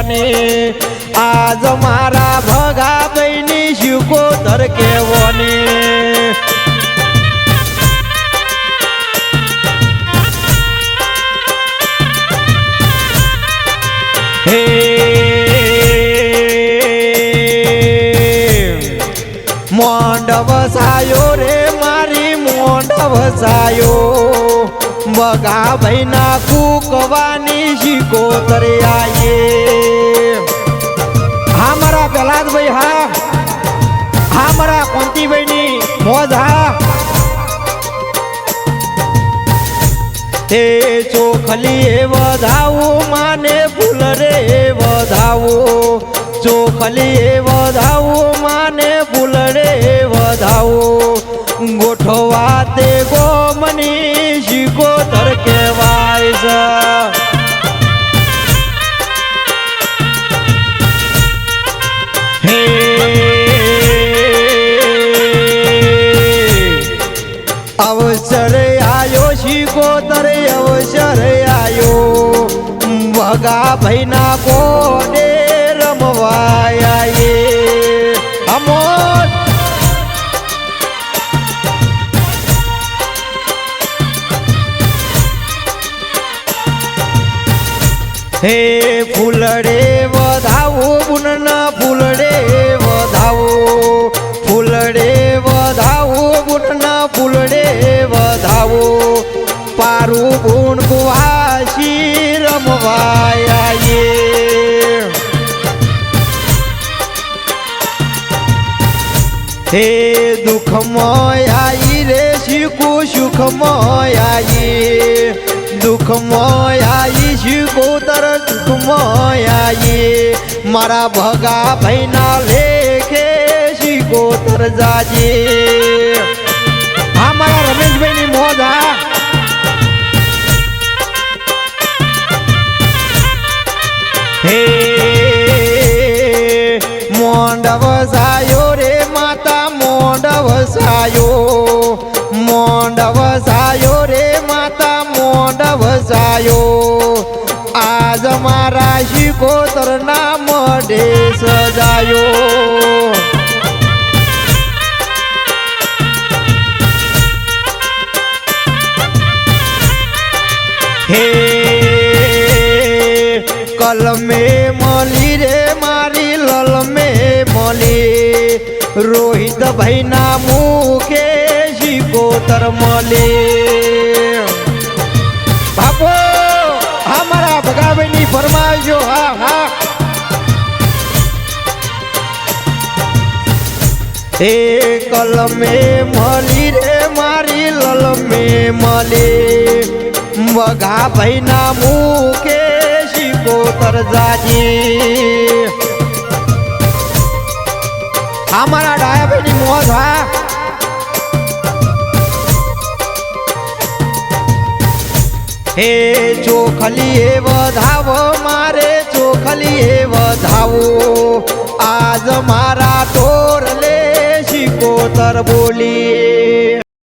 કેવોની આજ મારા ભગાભાઈની શિકોતર કેવોની હે મોંડ વસાયો રે મારી મોંડ વસાયો ભગાભાઈના કુકવાની શિકોતર આયે હા મારા પ્રહલાદભાઈ હા મારા કોંતીભાઈની મોજ હા હે ચોખલી એ વધાવો માને ફૂલ રે વધાવો ચોખલી એ વધાવો માને ફૂલ રે વધાવો ગોઠવા તે ગોમની શિકોતર કહેવાય છે અવસર આયો શિકોતર અવસર આયો ભગાભાઈના કોડે રમવાય અમોદ હે ફૂલડે વધાવો બુનના ફૂલડે વધાવો ફૂલડે વધાવો બુનના ફૂલડે વધાવો પારું ગુણ કુવાસી રમવાય હે દુઃખમય આઈ રે શીખું સુખમય આઈ દુઃખમય આઈ શિકોતર દુઃખમય આઈ મારા ભગાભાઈના લેખે શિકોતર જાજે હા મારા રમેશભાઈની મોજ હા હે મોંડ વસાયો રે માતા મોંડ વસાયો મોંડ વસાયો રે માતા મોંડ વસાયો આજ મારા શિકોતર ના મોઢે સજાયો હે કલમે મળી રે મારી લલમે મળી રોહિત ભાઈ ના મુખે શિકોતર મળી બાપો હા મારા ભગાભાઈની ફરમાઈશો હા હે કલમે મળી રે મારી લલમે મળી ભગાભાઈના મુખે શિકોતર જાજી હા મારા ડાયાભાઈની મોજ હા હે ચોખલી એ વધાવો મારે ચોખલી એ વધાવો આજ મારા ટોર લે શિકોતર બોલી